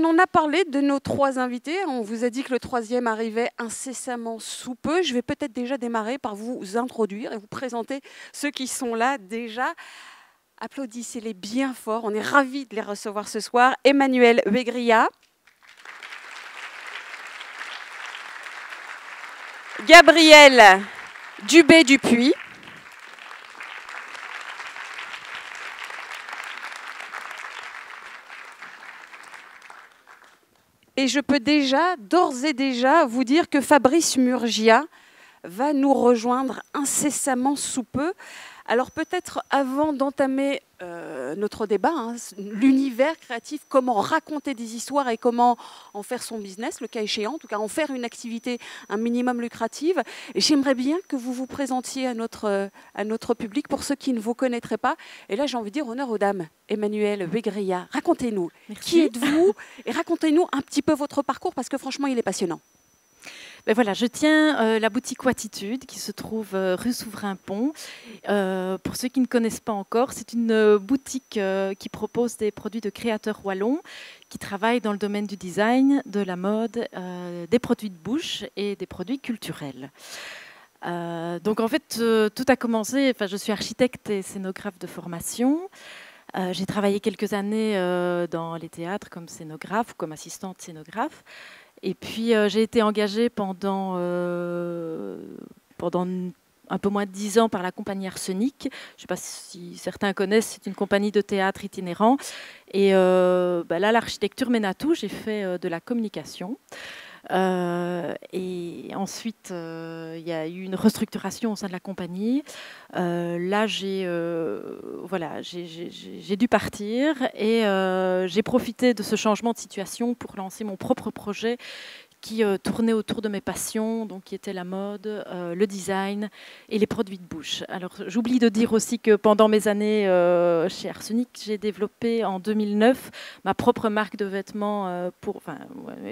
on en a parlé de nos trois invités. On vous a dit que le troisième arrivait incessamment sous peu. Je vais peut-être déjà démarrer par vous introduire et vous présenter ceux qui sont là déjà. Applaudissez-les bien fort. On est ravis de les recevoir ce soir. Emmanuel Wegria, Gabriel Dubé-Dupuis, et je peux d'ores et déjà, vous dire que Fabrice Murgia va nous rejoindre incessamment sous peu. Alors peut-être avant d'entamer notre débat, l'univers créatif, comment raconter des histoires et comment en faire son business, le cas échéant, en tout cas en faire une activité un minimum lucrative. J'aimerais bien que vous vous présentiez à notre public pour ceux qui ne vous connaîtraient pas. Et là j'ai envie de dire honneur aux dames. Emmanuel Wegria, racontez-nous. Qui êtes-vous et racontez-nous un petit peu votre parcours parce que franchement il est passionnant. Ben voilà, je tiens la boutique Watitude qui se trouve rue Souverain-Pont. Pour ceux qui ne connaissent pas encore, c'est une boutique qui propose des produits de créateurs wallons qui travaillent dans le domaine du design, de la mode, des produits de bouche et des produits culturels. Donc en fait, tout a commencé, je suis architecte et scénographe de formation. J'ai travaillé quelques années dans les théâtres comme scénographe ou comme assistante scénographe. Et puis, j'ai été engagée pendant un peu moins de 10 ans par la compagnie Arsenic. Je ne sais pas si certains connaissent, c'est une compagnie de théâtre itinérant. Et là, l'architecture mène à tout. J'ai fait de la communication. Et ensuite, il y a eu une restructuration au sein de la compagnie. Là, j'ai dû partir et j'ai profité de ce changement de situation pour lancer mon propre projet qui tournait autour de mes passions, donc qui étaient la mode, le design et les produits de bouche. Alors, j'oublie de dire aussi que pendant mes années chez Arsenic, j'ai développé en 2009 ma propre marque de vêtements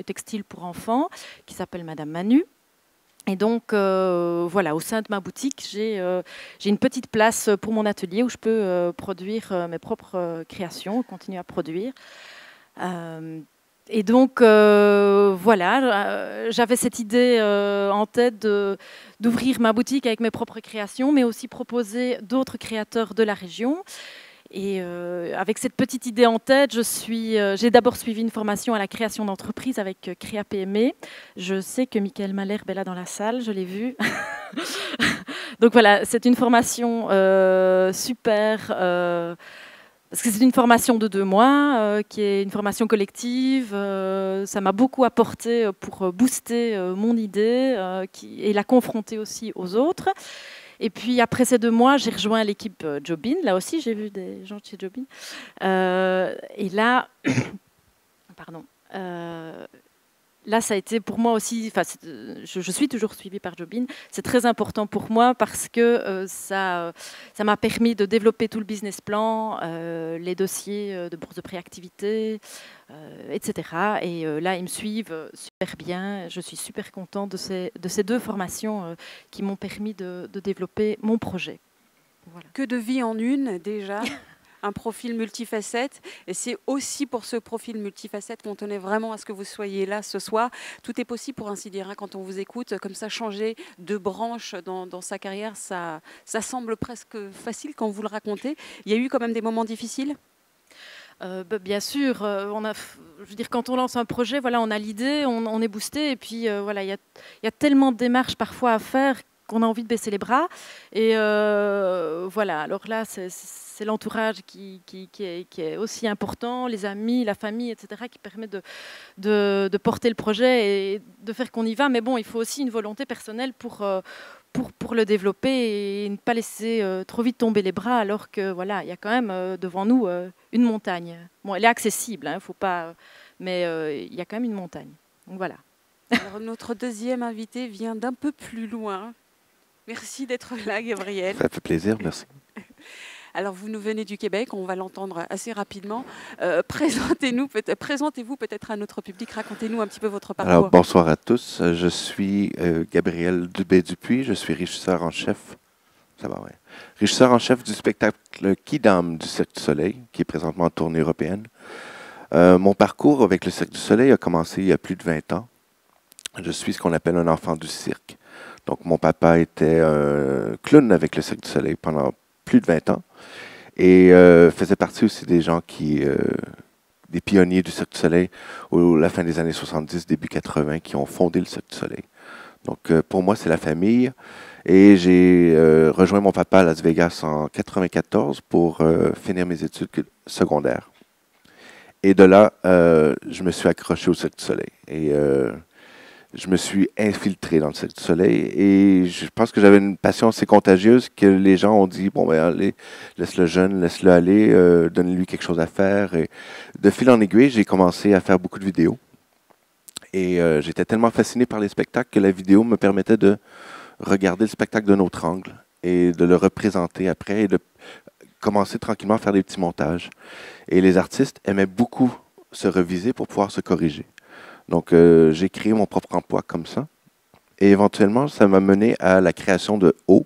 textiles pour enfants, qui s'appelle Madame Manu. Et donc, voilà, au sein de ma boutique, j'ai une petite place pour mon atelier où je peux produire mes propres créations, continuer à produire. Et donc, voilà, j'avais cette idée en tête d'ouvrir ma boutique avec mes propres créations, mais aussi proposer d'autres créateurs de la région. Et avec cette petite idée en tête, j'ai d'abord suivi une formation à la création d'entreprise avec Créa PME. Je sais que Michael Malherbe est là dans la salle, je l'ai vu. Donc voilà, c'est une formation super... parce que c'est une formation de 2 mois, qui est une formation collective. Ça m'a beaucoup apporté pour booster mon idée et la confronter aussi aux autres. Et puis après ces 2 mois, j'ai rejoint l'équipe Jobin. Là aussi, j'ai vu des gens de chez Jobin. Et là, pardon. Là, ça a été pour moi aussi, je suis toujours suivie par Jobin, c'est très important pour moi parce que ça m'a permis de développer tout le business plan, les dossiers de bourse de préactivité, etc. Et là, ils me suivent super bien, je suis super contente de ces 2 formations qui m'ont permis de développer mon projet. Voilà. Que de vie en une déjà. Un profil multifacette. Et c'est aussi pour ce profil multifacette qu'on tenait vraiment à ce que vous soyez là ce soir. Tout est possible pour ainsi dire. Quand on vous écoute, comme ça, changer de branche dans sa carrière, ça semble presque facile quand vous le racontez. Il y a eu quand même des moments difficiles ? Bien sûr, je veux dire, quand on lance un projet, voilà, on a l'idée, on est boosté. Et puis, voilà, il y a tellement de démarches parfois à faire qu'on a envie de baisser les bras. Et voilà, alors là, c'est l'entourage qui est aussi important, les amis, la famille, etc., qui permet de porter le projet et de faire qu'on y va. Mais bon, il faut aussi une volonté personnelle pour le développer et ne pas laisser trop vite tomber les bras, alors que voilà, il y a quand même devant nous une montagne. Bon, elle est accessible, faut pas, mais il y a quand même une montagne. Donc voilà. Alors, notre deuxième invité vient d'un peu plus loin. Merci d'être là, Gabriel. Ça fait plaisir, merci. Alors, vous nous venez du Québec, on va l'entendre assez rapidement. Présentez-vous peut-être à notre public, racontez-nous un petit peu votre parcours. Alors, bonsoir à tous, je suis Gabriel Dubé-Dupuis, je suis régisseur en chef. Ça va, ouais. Régisseur en chef du spectacle Quidam du Cirque du Soleil, qui est présentement en tournée européenne. Mon parcours avec le Cirque du Soleil a commencé il y a plus de 20 ans. Je suis ce qu'on appelle un enfant du cirque. Donc, mon papa était clown avec le Cirque du Soleil pendant plus de 20 ans et faisait partie aussi des gens des pionniers du Cirque du Soleil à la fin des années 70, début 80, qui ont fondé le Cirque du Soleil. Donc, pour moi, c'est la famille. Et j'ai rejoint mon papa à Las Vegas en 94 pour finir mes études secondaires. Et de là, je me suis accroché au Cirque du Soleil. Et je me suis infiltré dans le Cirque du Soleil. Et je pense que j'avais une passion assez contagieuse que les gens ont dit, bon, ben allez, laisse-le jeune, laisse-le aller, donne-lui quelque chose à faire. Et de fil en aiguille, j'ai commencé à faire beaucoup de vidéos. Et j'étais tellement fasciné par les spectacles que la vidéo me permettait de regarder le spectacle d'un autre angle et de le représenter après et de commencer tranquillement à faire des petits montages. Et les artistes aimaient beaucoup se reviser pour pouvoir se corriger. Donc, j'ai créé mon propre emploi comme ça. Et éventuellement, ça m'a mené à la création de O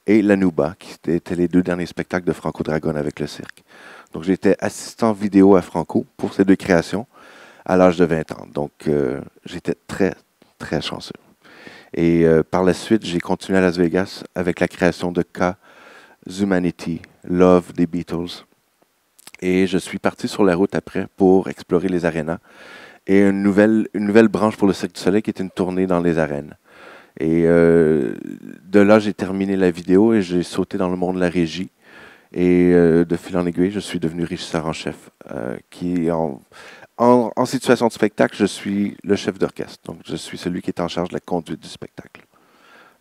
et l'Anuba, qui étaient les 2 derniers spectacles de Franco Dragone avec le cirque. Donc, j'étais assistant vidéo à Franco pour ces 2 créations à l'âge de 20 ans. Donc, j'étais très, très chanceux. Et par la suite, j'ai continué à Las Vegas avec la création de K, Zumanity, Love des Beatles. Et je suis parti sur la route après pour explorer les arénas. Et une nouvelle branche pour le Cirque du Soleil qui était une tournée dans les arènes. Et de là, j'ai terminé la vidéo et j'ai sauté dans le monde de la régie. Et de fil en aiguille, je suis devenu régisseur en chef. En situation de spectacle, je suis le chef d'orchestre. Donc, je suis celui qui est en charge de la conduite du spectacle.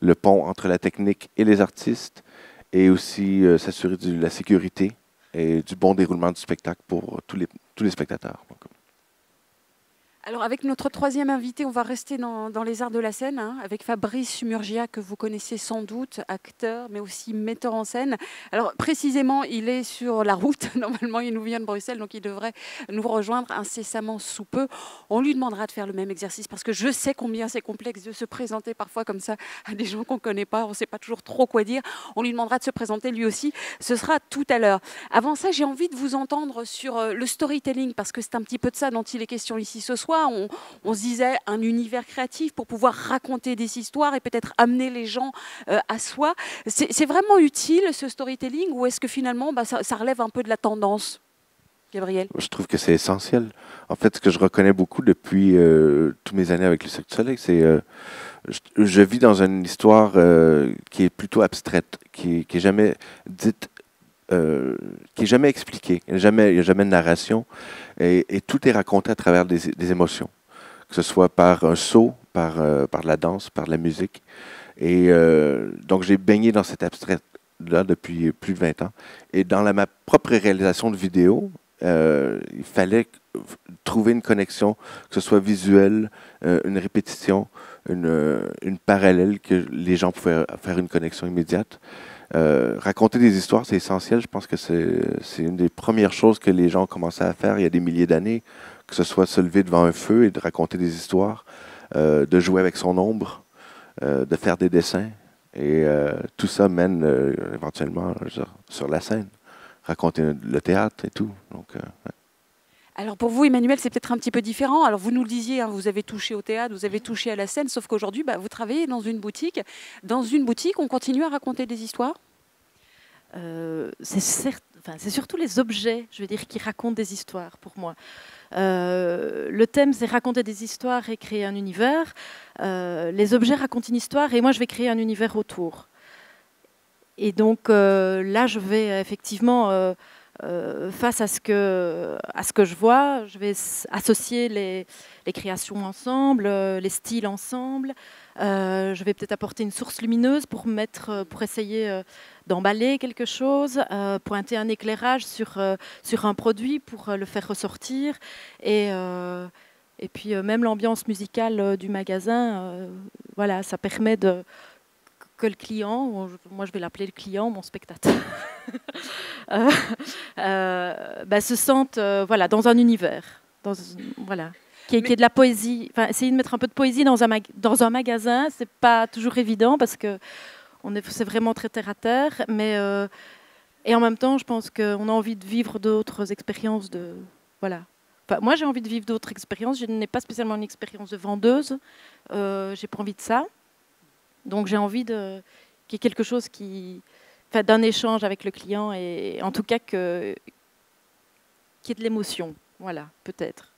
Le pont entre la technique et les artistes et aussi s'assurer de la sécurité et du bon déroulement du spectacle pour tous les spectateurs. Donc, Alors avec notre 3e invité, on va rester dans les arts de la scène, hein, avec Fabrice Murgia, que vous connaissez sans doute, acteur, mais aussi metteur en scène. Alors précisément, il est sur la route. Normalement, il nous vient de Bruxelles, donc il devrait nous rejoindre incessamment sous peu. On lui demandera de faire le même exercice, parce que je sais combien c'est complexe de se présenter parfois comme ça à des gens qu'on ne connaît pas. On ne sait pas toujours trop quoi dire. On lui demandera de se présenter lui aussi. Ce sera tout à l'heure. Avant ça, j'ai envie de vous entendre sur le storytelling, parce que c'est un petit peu de ça dont il est question ici ce soir. On se disait un univers créatif pour pouvoir raconter des histoires et peut-être amener les gens à soi. C'est vraiment utile ce storytelling, ou est-ce que finalement ça relève un peu de la tendance, Gabriel? je trouve que c'est essentiel. En fait, ce que je reconnais beaucoup depuis toutes mes années avec le Cirque du Soleil, c'est je vis dans une histoire qui est plutôt abstraite, qui est jamais dite, qui est jamais expliquée. Il n'y a jamais de narration. Et tout est raconté à travers des émotions, que ce soit par un saut, par la danse, par la musique. Et donc, j'ai baigné dans cet abstrait-là depuis plus de 20 ans. Et dans ma propre réalisation de vidéo, il fallait trouver une connexion, que ce soit visuelle, une répétition, une parallèle, que les gens pouvaient faire une connexion immédiate. Raconter des histoires, c'est essentiel. Je pense que c'est une des premières choses que les gens ont commencé à faire il y a des milliers d'années, que ce soit se lever devant un feu et de raconter des histoires, de jouer avec son ombre, de faire des dessins. Et tout ça mène éventuellement sur la scène, raconter le théâtre et tout. Donc, ouais. Alors pour vous, Emmanuel, c'est peut-être un petit peu différent. Alors vous nous le disiez, hein, vous avez touché au théâtre, vous avez touché à la scène, sauf qu'aujourd'hui, vous travaillez dans une boutique. Dans une boutique, on continue à raconter des histoires? C'est surtout les objets, je veux dire, qui racontent des histoires pour moi. Le thème, c'est raconter des histoires et créer un univers. Les objets racontent une histoire et moi, je vais créer un univers autour. Et donc là, je vais effectivement... face à ce que je vois, je vais associer les créations ensemble, les styles ensemble. Je vais peut-être apporter une source lumineuse pour essayer d'emballer quelque chose, pointer un éclairage sur un produit pour le faire ressortir. Et puis même l'ambiance musicale du magasin, voilà, ça permet que le client, moi je vais l'appeler le client, mon spectateur, se sente dans un univers, qui est de la poésie. Enfin, essayer de mettre un peu de poésie dans un magasin, c'est pas toujours évident parce que c'est vraiment très terre à terre, mais et en même temps, je pense qu'on a envie de vivre d'autres expériences, Enfin, moi, j'ai envie de vivre d'autres expériences. Je n'ai pas spécialement une expérience de vendeuse. J'ai pas envie de ça. Donc, j'ai envie qu'il y ait quelque chose enfin, d'un échange avec le client et en tout cas qu'il y ait de l'émotion. Voilà, peut-être.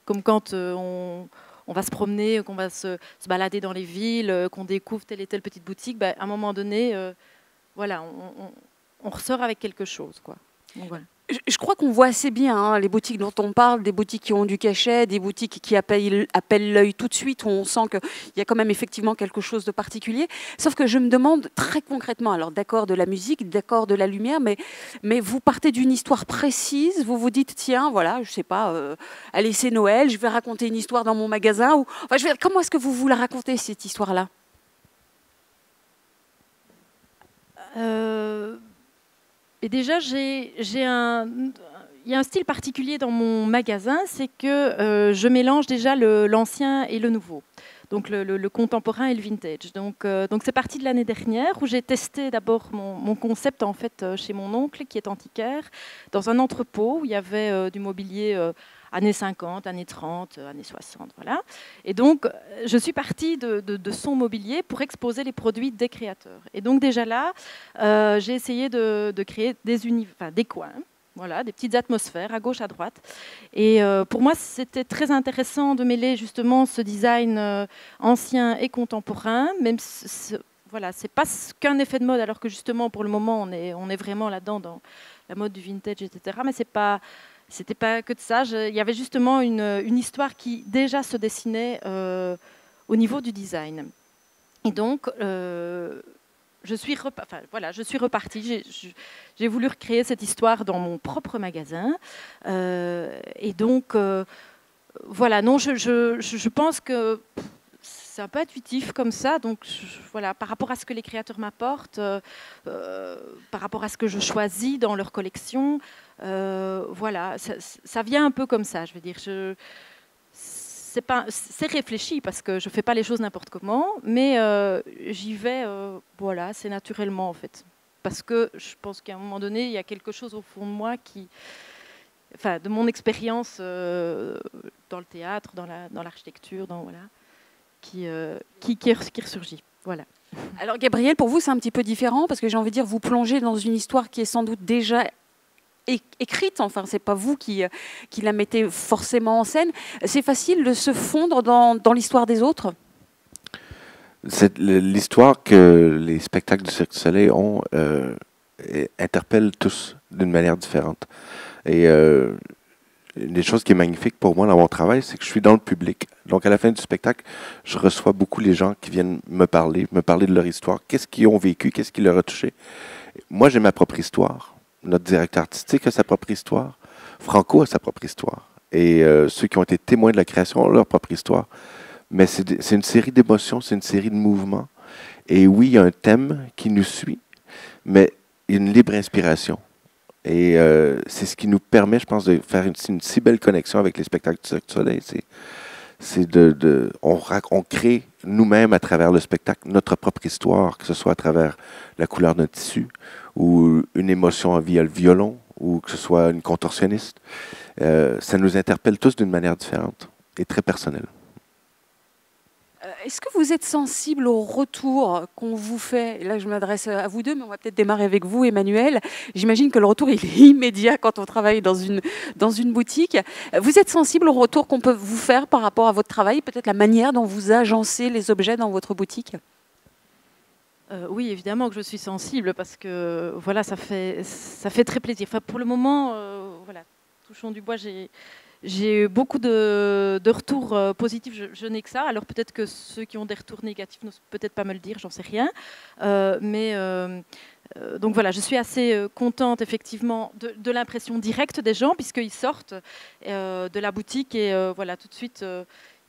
Comme quand on va se promener, qu'on va se balader dans les villes, qu'on découvre telle et telle petite boutique. À un moment donné, voilà, on ressort avec quelque chose, quoi. Donc, voilà. Je crois qu'on voit assez bien les boutiques dont on parle, des boutiques qui ont du cachet, des boutiques qui appellent l'œil tout de suite, où on sent qu'il y a quand même effectivement quelque chose de particulier. Sauf que je me demande très concrètement, alors d'accord de la musique, d'accord de la lumière, mais vous partez d'une histoire précise, vous vous dites, tiens, voilà, je sais pas, allez, c'est Noël, je vais raconter une histoire dans mon magasin. Enfin, comment est-ce que vous la racontez, cette histoire-là ? Et déjà, il y a un style particulier dans mon magasin, c'est que je mélange déjà l'ancien et le nouveau. Donc le contemporain et le vintage. Donc c'est parti de l'année dernière où j'ai testé d'abord mon concept en fait chez mon oncle qui est antiquaire, dans un entrepôt où il y avait du mobilier années 50, années 30, années 60, voilà. Et donc, je suis partie de son mobilier pour exposer les produits des créateurs. Et donc, déjà là, j'ai essayé de créer des coins, voilà, des petites atmosphères à gauche, à droite. Et pour moi, c'était très intéressant de mêler justement ce design ancien et contemporain, même voilà, c'est pas qu'un effet de mode, alors que justement, pour le moment, on est vraiment là-dedans, dans la mode du vintage, etc. Mais c'était pas que de ça. Il y avait justement une histoire qui déjà se dessinait au niveau du design. Et donc, je suis repartie. J'ai voulu recréer cette histoire dans mon propre magasin. Et donc, voilà, non, je pense que c'est un peu intuitif comme ça. Donc, voilà, par rapport à ce que les créateurs m'apportent, par rapport à ce que je choisis dans leur collection, voilà, ça vient un peu comme ça, je veux dire. C'est réfléchi parce que je ne fais pas les choses n'importe comment, mais j'y vais, voilà, c'est naturellement en fait. Parce que je pense qu'à un moment donné, il y a quelque chose au fond de moi enfin, de mon expérience dans le théâtre, dans l'architecture, voilà, qui ressurgit. Voilà. Alors Gabriel, pour vous, c'est un petit peu différent parce que j'ai envie de dire, vous plongez dans une histoire qui est sans doute déjà écrite, enfin c'est pas vous qui la mettez forcément en scène. C'est facile de se fondre dans l'histoire des autres ? C'est l'histoire que les spectacles du Cirque du Soleil ont interpelle tous d'une manière différente. Et une des choses qui est magnifique pour moi dans mon travail, c'est que je suis dans le public. Donc à la fin du spectacle, je reçois beaucoup les gens qui viennent me parler de leur histoire, qu'est-ce qu'ils ont vécu, qu'est-ce qui leur a touché. Moi, j'ai ma propre histoire. Notre directeur artistique a sa propre histoire. Franco a sa propre histoire. Et ceux qui ont été témoins de la création ont leur propre histoire. Mais c'est une série d'émotions, c'est une série de mouvements. Et oui, il y a un thème qui nous suit, mais il y a une libre inspiration. Et c'est ce qui nous permet, je pense, de faire une si belle connexion avec les spectacles du Cirque du Soleil. On crée nous-mêmes à travers le spectacle notre propre histoire, que ce soit à travers la couleur d'un tissu ou une émotion via le violon ou que ce soit une contorsionniste. Ça nous interpelle tous d'une manière différente et très personnelle. Est-ce que vous êtes sensible au retour qu'on vous fait ? Et là, je m'adresse à vous deux, mais on va peut-être démarrer avec vous, Emmanuel. J'imagine que le retour il est immédiat quand on travaille dans une boutique. Vous êtes sensible au retour qu'on peut vous faire par rapport à votre travail, peut-être la manière dont vous agencez les objets dans votre boutique ? Oui, évidemment que je suis sensible parce que voilà, ça fait très plaisir. Enfin, pour le moment, voilà, touchons du bois, j'ai eu beaucoup de retours positifs, je n'ai que ça. Alors peut-être que ceux qui ont des retours négatifs n'osent peut-être pas me le dire, j'en sais rien. Donc voilà, je suis assez contente effectivement de l'impression directe des gens puisqu'ils sortent de la boutique et voilà, tout de suite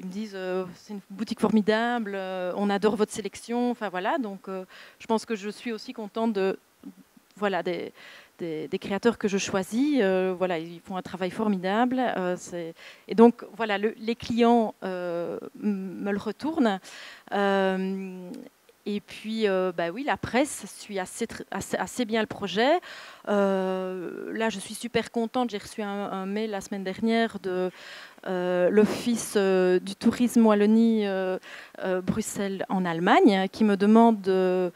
ils me disent c'est une boutique formidable, on adore votre sélection. Enfin voilà, donc je pense que je suis aussi contente voilà, des créateurs que je choisis, voilà, ils font un travail formidable. Et donc, voilà, les clients me le retournent. Et puis, oui, la presse suit assez bien le projet. Là, je suis super contente. J'ai reçu un mail la semaine dernière de l'Office du tourisme Wallonie Bruxelles en Allemagne qui me demande de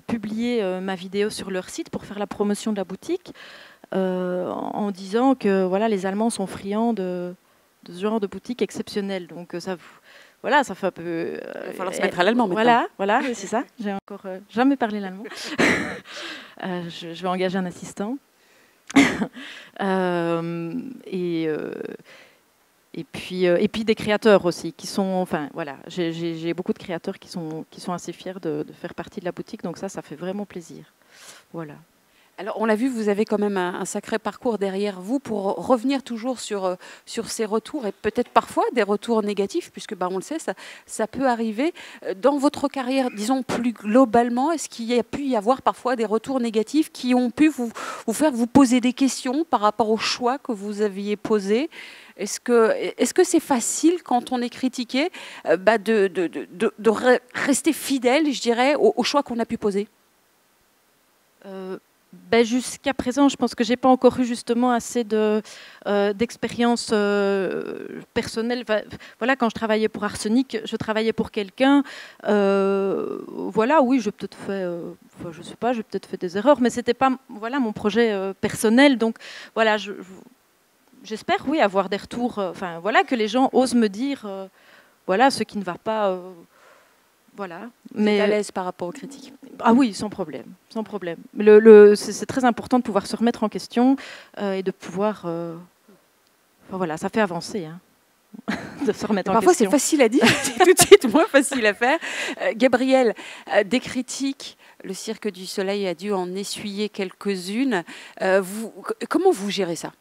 publier ma vidéo sur leur site pour faire la promotion de la boutique en disant que voilà, les Allemands sont friands de ce genre de boutique exceptionnelle. Donc ça fait un peu... il va falloir se mettre à l'allemand maintenant. Voilà, c'est ça. J'ai encore jamais parlé l'allemand. Je vais engager un assistant. Et puis des créateurs aussi qui sont, enfin voilà, j'ai beaucoup de créateurs qui sont assez fiers de faire partie de la boutique, donc ça fait vraiment plaisir. Voilà. Alors, on l'a vu, vous avez quand même un sacré parcours derrière vous pour revenir toujours sur ces retours et peut-être parfois des retours négatifs, puisque on le sait, ça peut arriver. Dans votre carrière, disons plus globalement, est-ce qu'il y a pu y avoir parfois des retours négatifs qui ont pu vous faire vous poser des questions par rapport aux choix que vous aviez posés ? Est-ce que c'est facile quand on est critiqué de rester fidèle, je dirais, aux choix qu'on a pu poser ? Jusqu'à présent, je pense que j'ai pas encore eu justement assez d'expérience personnelle. Voilà, quand je travaillais pour Arsenic, je travaillais pour quelqu'un. Voilà, oui, j'ai peut-être fait, je sais pas, j'ai peut-être fait des erreurs, mais c'était pas, voilà, mon projet personnel. Donc, voilà, j'espère, oui, avoir des retours. Enfin, voilà, que les gens osent me dire, voilà, ce qui ne va pas. Voilà. Mais à l'aise par rapport aux critiques. Ah oui, sans problème, sans problème. C'est très important de pouvoir se remettre en question et de pouvoir. Voilà, ça fait avancer, hein, de se remettre en question. Parfois, c'est facile à dire, c'est tout de suite moins facile à faire. Gabriel, des critiques, le Cirque du Soleil a dû en essuyer quelques-unes. Comment vous gérez ça ?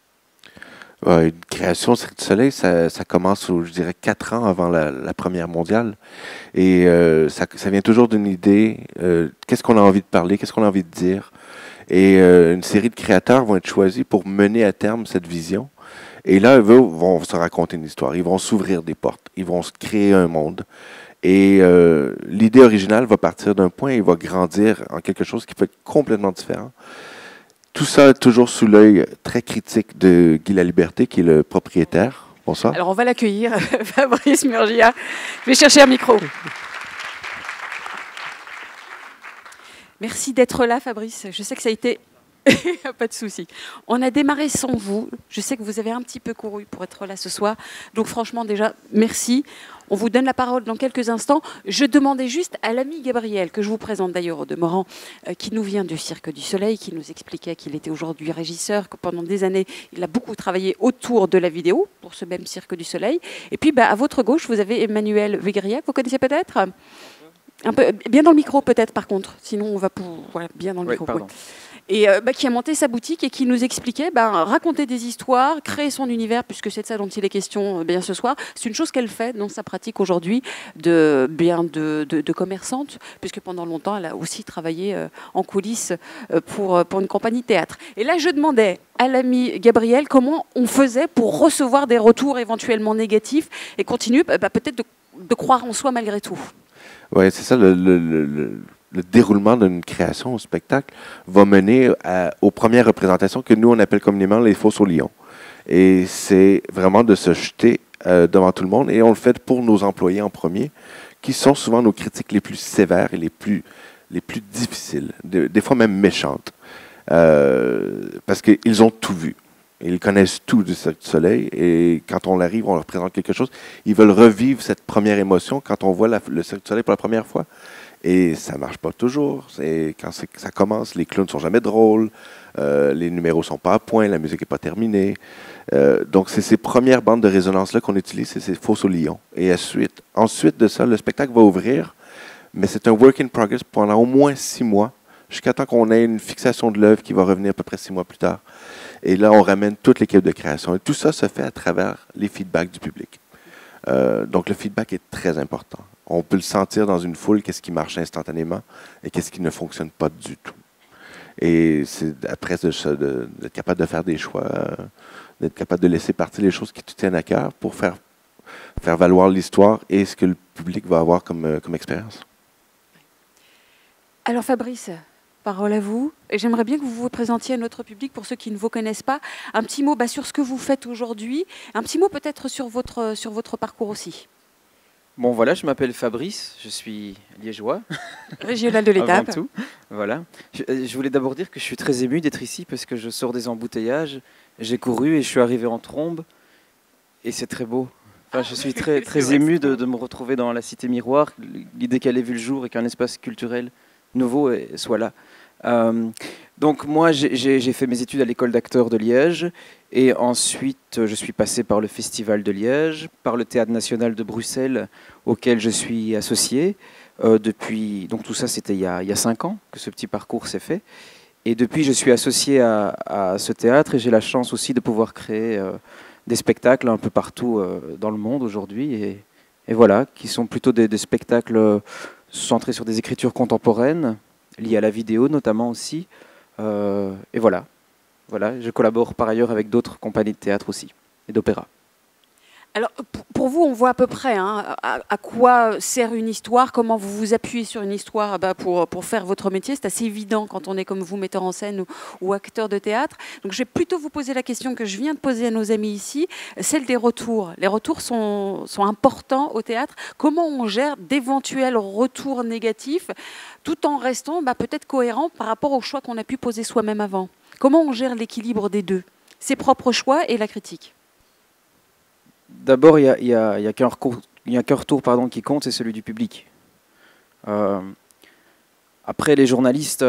Une création Cirque du Soleil, ça commence, je dirais, 4 ans avant la première mondiale. Et ça vient toujours d'une idée. Qu'est-ce qu'on a envie de parler? Qu'est-ce qu'on a envie de dire? Et une série de créateurs vont être choisis pour mener à terme cette vision. Et là, eux vont se raconter une histoire. Ils vont s'ouvrir des portes. Ils vont se créer un monde. Et l'idée originale va partir d'un point et va grandir en quelque chose qui peut être complètement différent. Tout ça toujours sous l'œil très critique de Guy Laliberté, qui est le propriétaire. Bonsoir. Alors, on va l'accueillir, Fabrice Murgia. Je vais chercher un micro. Merci d'être là, Fabrice. Je sais que ça a été... Pas de souci. On a démarré sans vous. Je sais que vous avez un petit peu couru pour être là ce soir. Donc, franchement, déjà, merci. On vous donne la parole dans quelques instants. Je demandais juste à l'ami Gabriel, que je vous présente d'ailleurs au demeurant, qui nous vient du Cirque du Soleil, qui nous expliquait qu'il était aujourd'hui régisseur, que pendant des années, il a beaucoup travaillé autour de la vidéo pour ce même Cirque du Soleil. Et puis, à votre gauche, vous avez Emmanuel Végriac. Vous connaissez peut-être ? Un peu, bien dans le micro peut-être, par contre. Sinon, on va pour... Voilà, bien dans le micro. Pardon. Et qui a monté sa boutique et qui nous expliquait raconter des histoires, créer son univers, puisque c'est de ça dont il est question bien ce soir. C'est une chose qu'elle fait dans sa pratique aujourd'hui de commerçante, puisque pendant longtemps, elle a aussi travaillé en coulisses pour une compagnie de théâtre. Et là, je demandais à l'ami Gabriel comment on faisait pour recevoir des retours éventuellement négatifs et continuer peut-être de croire en soi malgré tout. Oui, c'est ça, le déroulement d'une création au spectacle va mener aux premières représentations que nous, on appelle communément les fosses au lion. Et c'est vraiment de se jeter devant tout le monde. Et on le fait pour nos employés en premier, qui sont souvent nos critiques les plus sévères et les plus difficiles, des fois même méchantes. Parce qu'ils ont tout vu. Ils connaissent tout du Cirque du Soleil. Et quand on arrive, on leur présente quelque chose. Ils veulent revivre cette première émotion quand on voit le Cirque du Soleil pour la première fois. Et ça ne marche pas toujours. Quand ça commence, les clowns ne sont jamais drôles, les numéros ne sont pas à point, la musique n'est pas terminée. Donc, c'est ces premières bandes de résonance-là qu'on utilise, c'est ces fosses au lion. Et ensuite de ça, le spectacle va ouvrir, mais c'est un work in progress pendant au moins 6 mois, jusqu'à temps qu'on ait une fixation de l'œuvre qui va revenir à peu près 6 mois plus tard. Et là, on ramène toute l'équipe de création. Et tout ça se fait à travers les feedbacks du public. Donc, le feedback est très important. On peut le sentir dans une foule, qu'est-ce qui marche instantanément et qu'est-ce qui ne fonctionne pas du tout. Et c'est après d'être capable de faire des choix, d'être capable de laisser partir les choses qui te tiennent à cœur pour faire valoir l'histoire et ce que le public va avoir comme expérience. Alors Fabrice, parole à vous. Et j'aimerais bien que vous vous présentiez à notre public, pour ceux qui ne vous connaissent pas, un petit mot sur ce que vous faites aujourd'hui, un petit mot peut-être sur votre parcours aussi. Bon voilà, je m'appelle Fabrice, je suis liégeois. Régional de l'Étape. Avant tout, voilà. Je voulais d'abord dire que je suis très ému d'être ici parce que je sors des embouteillages, j'ai couru et je suis arrivé en trombe et c'est très beau. Enfin, je suis très ému de me retrouver dans la Cité Miroir, l'idée qu'elle ait vu le jour et qu'un espace culturel nouveau soit là. Donc moi, j'ai fait mes études à l'école d'acteurs de Liège et ensuite je suis passé par le Festival de Liège, par le Théâtre National de Bruxelles auquel je suis associé. Depuis, donc tout ça c'était il y a 5 ans que ce petit parcours s'est fait. Et depuis je suis associé à ce théâtre et j'ai la chance aussi de pouvoir créer des spectacles un peu partout dans le monde aujourd'hui. Et voilà, qui sont plutôt des spectacles centrés sur des écritures contemporaines, liées à la vidéo notamment aussi. Et voilà, je collabore par ailleurs avec d'autres compagnies de théâtre aussi, et d'opéra. Alors, pour vous, on voit à peu près à quoi sert une histoire, comment vous vous appuyez sur une histoire pour faire votre métier. C'est assez évident quand on est comme vous, metteur en scène ou acteur de théâtre. Donc, je vais plutôt vous poser la question que je viens de poser à nos amis ici, celle des retours. Les retours sont importants au théâtre. Comment on gère d'éventuels retours négatifs tout en restant peut-être cohérent par rapport aux choix qu'on a pu poser soi-même avant? Comment on gère l'équilibre des deux, ses propres choix et la critique? D'abord, il y a qu'un retour qui compte, c'est celui du public. Après, les journalistes,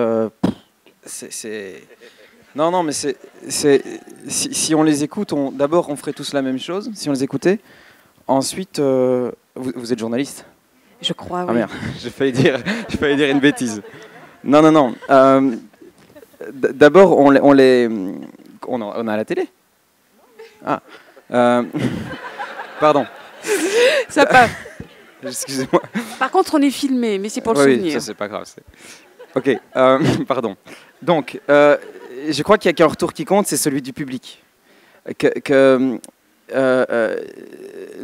non, mais si on les écoute, d'abord, on ferait tous la même chose, si on les écoutait. Ensuite, vous êtes journaliste? Je crois, oui. Ah merde, j'ai failli dire une bêtise. Non. D'abord, on a la télé. Ah. Pardon. Ça passe. Excusez-moi. Par contre, on est filmé, mais c'est pour le oui, souvenir. Ça, c'est pas grave. Ok, pardon. Donc, je crois qu'il n'y a qu'un retour qui compte, c'est celui du public. Le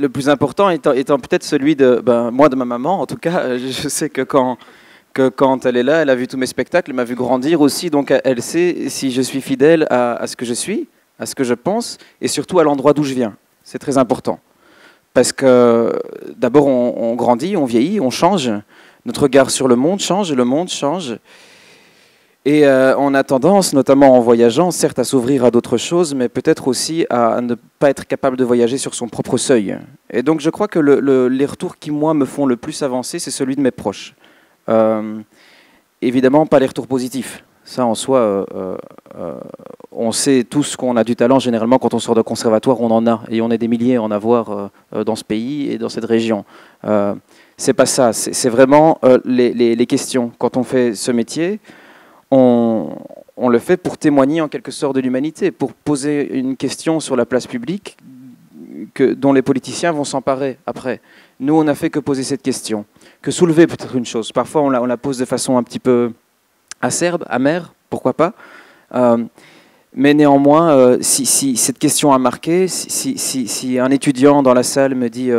plus important étant peut-être celui de moi, de ma maman. En tout cas, je sais que quand elle est là, elle a vu tous mes spectacles, elle m'a vu grandir aussi, donc elle sait si je suis fidèle à ce que je suis, à ce que je pense, et surtout à l'endroit d'où je viens. C'est très important. Parce que d'abord, on grandit, on vieillit, on change. Notre regard sur le monde change. Et on a tendance, notamment en voyageant, certes à s'ouvrir à d'autres choses, mais peut-être aussi à ne pas être capable de voyager sur son propre seuil. Et donc je crois que les retours qui, moi, me font le plus avancer, c'est celui de mes proches. Évidemment, pas les retours positifs. Ça, en soi, on sait tous qu'on a du talent. Généralement, quand on sort de conservatoire, on en a. Et on est des milliers à en avoir dans ce pays et dans cette région. C'est pas ça. C'est vraiment les questions. Quand on fait ce métier, on le fait pour témoigner en quelque sorte de l'humanité, pour poser une question sur la place publique dont les politiciens vont s'emparer après. Nous, on n'a fait que poser cette question, que soulever peut-être une chose. Parfois, on la pose de façon un petit peu acerbe, amère, pourquoi pas. Mais néanmoins, si cette question a marqué, si un étudiant dans la salle me dit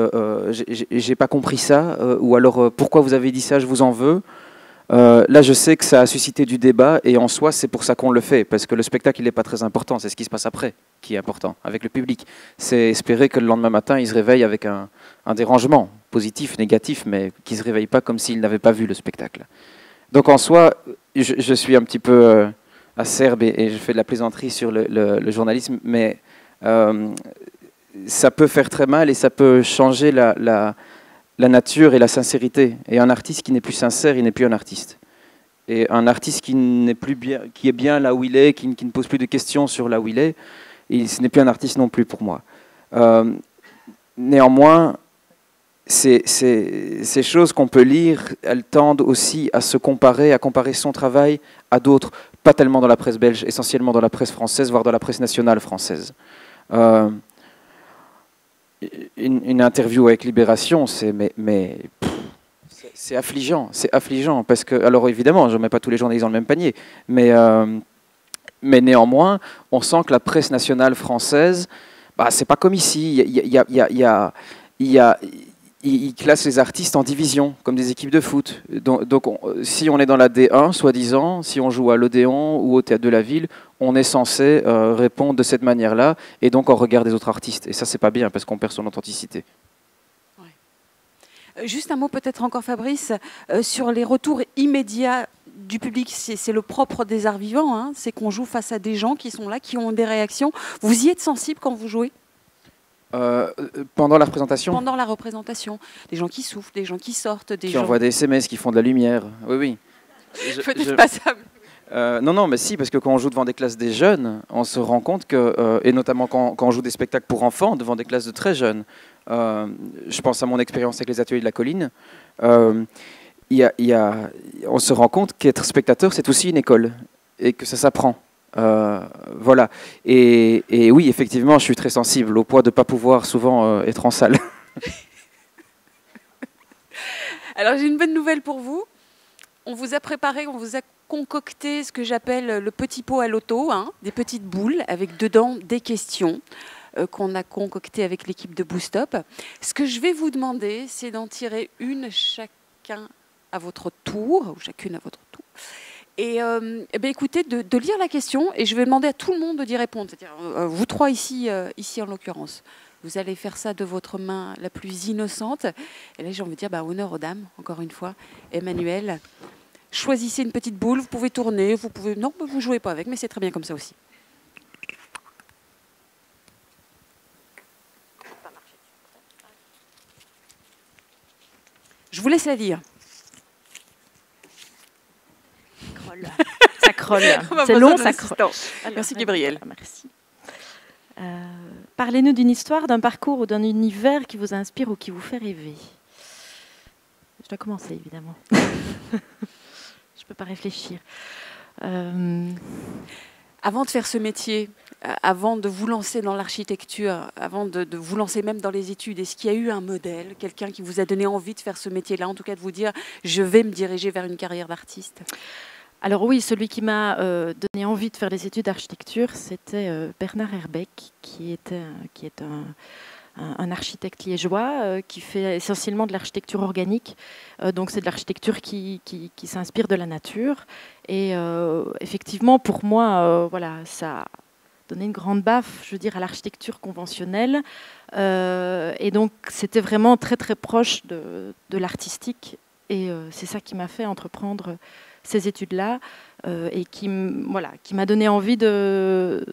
j'ai pas compris ça, ou alors pourquoi vous avez dit ça, je vous en veux, là je sais que ça a suscité du débat, et en soi c'est pour ça qu'on le fait, parce que le spectacle il n'est pas très important, c'est ce qui se passe après qui est important, avec le public. C'est espérer que le lendemain matin il se réveille avec un dérangement, positif, négatif, mais qu'il ne se réveille pas comme s'il n'avait pas vu le spectacle. Donc en soi, je suis un petit peu acerbe et je fais de la plaisanterie sur le journalisme, mais ça peut faire très mal et ça peut changer la nature et la sincérité. Et un artiste qui n'est plus sincère, il n'est plus un artiste. Et un artiste qui est bien là où il est, qui ne pose plus de questions sur là où il est, ce n'est plus un artiste non plus pour moi. Néanmoins, ces choses qu'on peut lire, elles tendent aussi à se comparer, à comparer son travail à d'autres, pas tellement dans la presse belge, essentiellement dans la presse française, voire dans la presse nationale française. Une interview avec Libération, c'est affligeant, parce que, alors évidemment, je ne mets pas tous les journalistes dans le même panier, mais néanmoins, on sent que la presse nationale française, c'est pas comme ici, il y a ils classent les artistes en divisions, comme des équipes de foot. Donc si on est dans la D1, soi-disant, si on joue à l'Odéon ou au Théâtre de la Ville, on est censé répondre de cette manière-là, et donc en regard des autres artistes. Et ça, c'est pas bien, parce qu'on perd son authenticité. Juste un mot peut-être encore, Fabrice, sur les retours immédiats du public. C'est le propre des arts vivants, hein, c'est qu'on joue face à des gens qui sont là, qui ont des réactions. Vous y êtes sensible quand vous jouez ? Pendant la représentation ? Pendant la représentation. Des gens qui soufflent, des gens qui sortent, des qui gens... envoient des SMS, qui font de la lumière. Oui, oui. Peut-être pas ça. Non, mais si, parce que quand on joue devant des classes des jeunes, on se rend compte que, et notamment quand on joue des spectacles pour enfants, devant des classes de très jeunes, je pense à mon expérience avec les ateliers de la colline, on se rend compte qu'être spectateur, c'est aussi une école, et que ça s'apprend. Voilà. Et oui, effectivement, je suis très sensible au point de ne pas pouvoir souvent être en salle. Alors, j'ai une bonne nouvelle pour vous. On vous a préparé, on vous a concocté ce que j'appelle le petit pot à loto, hein, des petites boules avec dedans des questions qu'on a concoctées avec l'équipe de Boost Up. Ce que je vais vous demander, c'est d'en tirer une chacun à votre tour, ou chacune à votre tour. Et écoutez, de lire la question, et je vais demander à tout le monde d'y répondre, c'est-à-dire vous trois ici en l'occurrence. Vous allez faire ça de votre main la plus innocente. Et là, j'ai envie de dire, honneur aux dames, encore une fois. Emmanuel, choisissez une petite boule, vous pouvez tourner, vous pouvez... Non, vous ne jouez pas avec, mais c'est très bien comme ça aussi. Je vous laisse la lire. Ça crolle. C'est long, ça crolle. Merci Gabriel. Merci. Parlez-nous d'une histoire, d'un parcours ou d'un univers qui vous inspire ou qui vous fait rêver. Je dois commencer, évidemment. Je ne peux pas réfléchir. Avant de faire ce métier, avant de vous lancer dans l'architecture, avant de vous lancer même dans les études, est-ce qu'il y a eu un modèle, quelqu'un qui vous a donné envie de faire ce métier-là, en tout cas de vous dire « je vais me diriger vers une carrière d'artiste » ? Alors oui, celui qui m'a donné envie de faire des études d'architecture, c'était Bernard Herbeck, qui est un architecte liégeois qui fait essentiellement de l'architecture organique. Donc c'est de l'architecture qui s'inspire de la nature. Et effectivement, pour moi, voilà, ça a donné une grande baffe, je veux dire, à l'architecture conventionnelle. Et donc c'était vraiment très très proche de l'artistique. Et c'est ça qui m'a fait entreprendre ces études-là et qui m'a donné envie de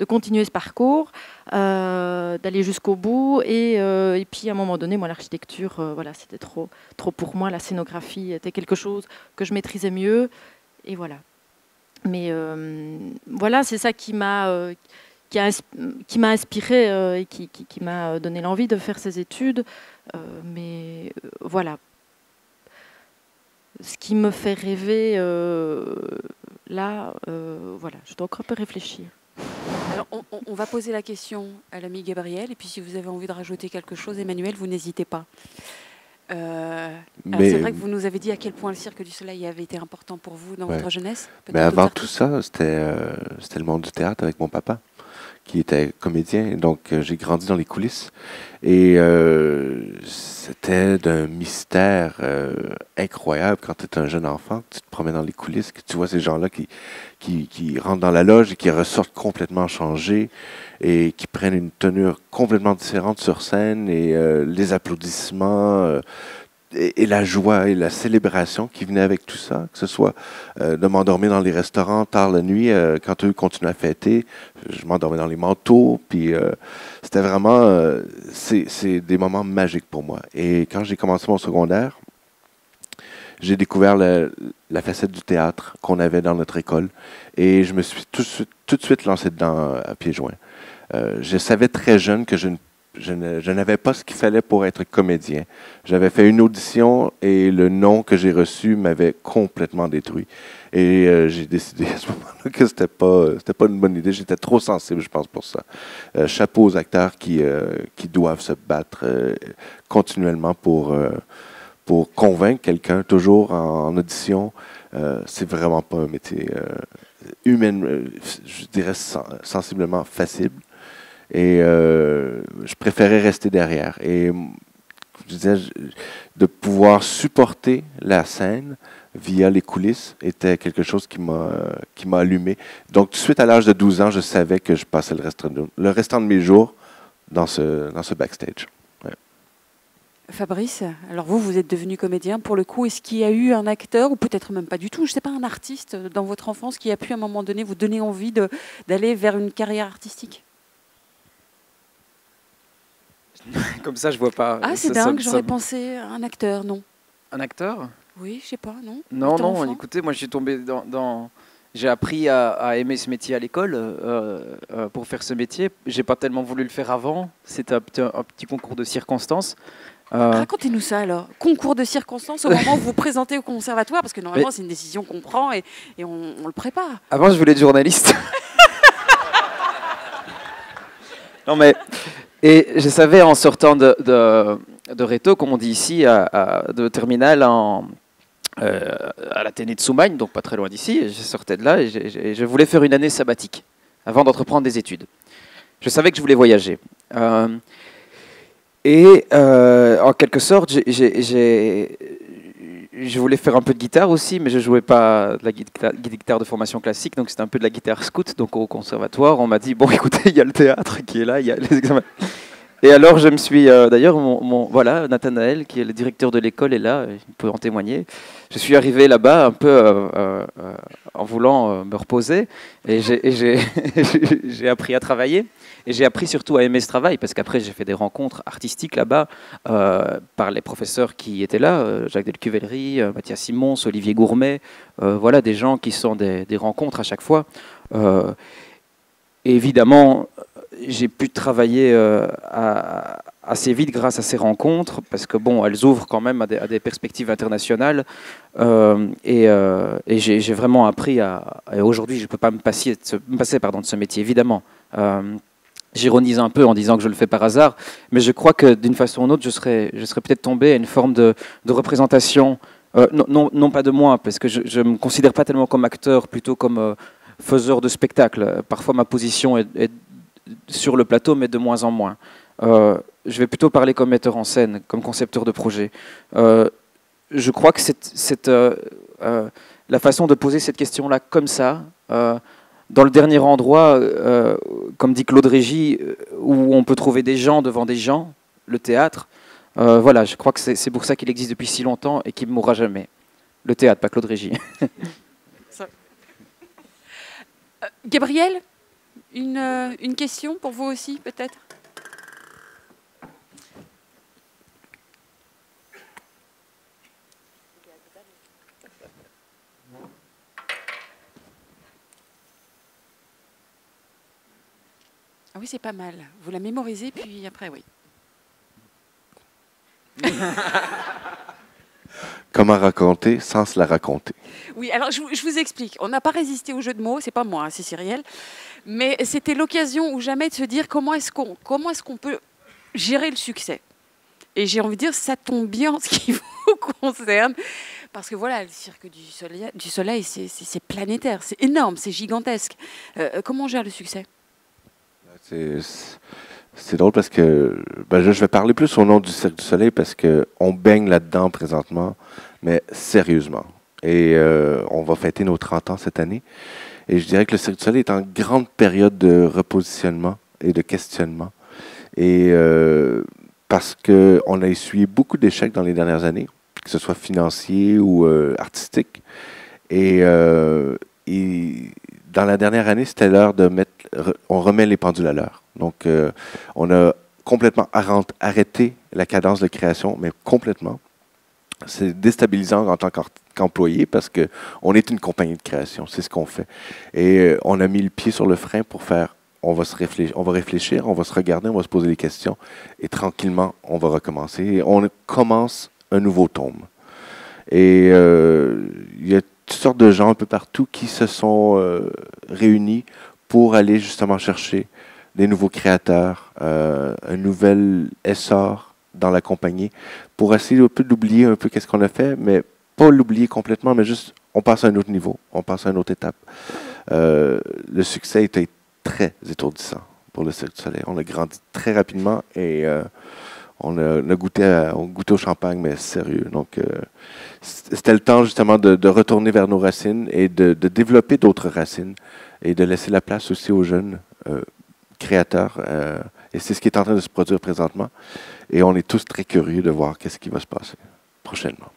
continuer ce parcours, d'aller jusqu'au bout. Et puis, à un moment donné, moi, l'architecture, c'était trop pour moi. La scénographie était quelque chose que je maîtrisais mieux. Et voilà. Mais voilà, c'est ça qui m'a inspirée et qui m'a donné l'envie de faire ces études. Mais voilà. Ce qui me fait rêver, voilà, je dois encore un peu réfléchir. Alors, on va poser la question à l'ami Gabriel, et puis si vous avez envie de rajouter quelque chose, Emmanuel, vous n'hésitez pas. C'est vrai que vous nous avez dit à quel point le Cirque du Soleil avait été important pour vous dans votre jeunesse. Mais avant tout ça, c'était le monde du théâtre avec mon papa, qui était comédien. Donc, j'ai grandi dans les coulisses. Et c'était d'un mystère incroyable quand tu es un jeune enfant, que tu te promènes dans les coulisses, que tu vois ces gens-là qui rentrent dans la loge et qui ressortent complètement changés et qui prennent une tenue complètement différente sur scène et les applaudissements... Et la joie et la célébration qui venait avec tout ça, que ce soit de m'endormir dans les restaurants tard la nuit, quand eux continuaient à fêter, je m'endormais dans les manteaux, puis c'était vraiment, c'est des moments magiques pour moi. Et quand j'ai commencé mon secondaire, j'ai découvert la facette du théâtre qu'on avait dans notre école, et je me suis tout de suite lancé dedans à pieds joints. Je savais très jeune que je n'avais pas ce qu'il fallait pour être comédien. J'avais fait une audition et le nom que j'ai reçu m'avait complètement détruit. Et j'ai décidé à ce moment-là que c'était pas une bonne idée. J'étais trop sensible, je pense, pour ça. Chapeau aux acteurs qui doivent se battre continuellement pour convaincre quelqu'un, toujours en audition. C'est vraiment pas un métier humain, je dirais sensiblement facile. Et je préférais rester derrière. Et je disais, de pouvoir supporter la scène via les coulisses était quelque chose qui m'a allumé. Donc, tout de suite, à l'âge de 12 ans, je savais que je passais le restant de mes jours dans ce backstage. Ouais. Fabrice, alors vous êtes devenu comédien. Pour le coup, est-ce qu'il y a eu un acteur, ou peut-être même pas du tout, je ne sais pas, un artiste dans votre enfance qui a pu à un moment donné vous donner envie d'aller vers une carrière artistique? Comme ça, je vois pas. Ah, c'est dingue, j'aurais pensé à un acteur, non? Un acteur? Oui, je sais pas, non? Non, non, écoutez, moi je suis tombé dans... J'ai appris à aimer ce métier à l'école pour faire ce métier. J'ai pas tellement voulu le faire avant. C'était un petit concours de circonstances. Racontez-nous ça alors. Concours de circonstances au moment où vous vous présentez au conservatoire, parce que normalement c'est une décision qu'on prend et on le prépare. Avant, je voulais être journaliste. Non mais... Et je savais en sortant de Réto, comme on dit ici, de terminale à l'Athénée de Soumagne, donc pas très loin d'ici, je sortais de là et je voulais faire une année sabbatique avant d'entreprendre des études. Je savais que je voulais voyager. En quelque sorte, je voulais faire un peu de guitare aussi, mais je ne jouais pas de la guitare de formation classique, donc c'était un peu de la guitare scout. Donc au conservatoire, on m'a dit, bon écoutez, il y a le théâtre qui est là, il y a les examens. Et alors je me suis, d'ailleurs, voilà, Nathanaël, qui est le directeur de l'école, est là, il peut en témoigner. Je suis arrivé là-bas un peu en voulant me reposer, et j'ai appris à travailler. Et j'ai appris surtout à aimer ce travail, parce qu'après j'ai fait des rencontres artistiques là-bas par les professeurs qui étaient là, Jacques Delcuvellery, Mathias Simons, Olivier Gourmet, voilà des gens qui sont des rencontres à chaque fois. Et évidemment, j'ai pu travailler assez vite grâce à ces rencontres, parce que bon, elles ouvrent quand même à des perspectives internationales. Et j'ai vraiment appris et aujourd'hui, je ne peux pas me passer de ce métier, évidemment. J'ironise un peu en disant que je le fais par hasard, mais je crois que d'une façon ou d'une autre, je serais peut-être tombé à une forme de représentation, non pas de moi, parce que je ne me considère pas tellement comme acteur, plutôt comme faiseur de spectacle. Parfois, ma position est sur le plateau, mais de moins en moins. Je vais plutôt parler comme metteur en scène, comme concepteur de projet. Je crois que la façon de poser cette question-là comme ça, dans le dernier endroit, comme dit Claude Régis, où on peut trouver des gens devant des gens, le théâtre, voilà, je crois que c'est pour ça qu'il existe depuis si longtemps et qu'il ne mourra jamais. Le théâtre, pas Claude Régis. Gabriel, une question pour vous aussi, peut-être? Ah oui, c'est pas mal. Vous la mémorisez, puis après, oui. Comment raconter sans se la raconter? Oui, alors je vous explique. On n'a pas résisté au jeu de mots, c'est pas moi, c'est Cyrielle. Mais c'était l'occasion ou jamais de se dire comment est-ce qu'on peut gérer le succès. Et j'ai envie de dire, ça tombe bien en ce qui vous concerne. Parce que voilà, le Cirque du Soleil, c'est planétaire, c'est énorme, c'est gigantesque. Comment on gère le succès? C'est drôle parce que je vais parler plus au nom du Cirque du Soleil parce qu'on baigne là-dedans présentement, mais sérieusement. Et on va fêter nos 30 ans cette année. Et je dirais que le Cirque du Soleil est en grande période de repositionnement et de questionnement. Et parce qu'on a essuyé beaucoup d'échecs dans les dernières années, que ce soit financiers ou artistiques. Et dans la dernière année, c'était l'heure de on remet les pendules à l'heure. Donc, on a complètement arrêté la cadence de création, mais complètement. C'est déstabilisant en tant qu'employé parce qu'on est une compagnie de création, c'est ce qu'on fait. Et on a mis le pied sur le frein pour faire, on va réfléchir, on va se regarder, on va se poser des questions et tranquillement, on va recommencer. Et on commence un nouveau tome. Et il y a toutes sortes de gens un peu partout qui se sont réunis pour aller justement chercher des nouveaux créateurs, un nouvel essor dans la compagnie, pour essayer un peu d'oublier un peu qu'est-ce qu'on a fait, mais pas l'oublier complètement, mais juste on passe à un autre niveau, on passe à une autre étape. Le succès était très étourdissant pour le Cirque du Soleil. On a grandi très rapidement et on a goûté au champagne, mais sérieux. Donc, c'était le temps justement de retourner vers nos racines et de développer d'autres racines et de laisser la place aussi aux jeunes créateurs. Et c'est ce qui est en train de se produire présentement. Et on est tous très curieux de voir qu'est-ce qui va se passer prochainement.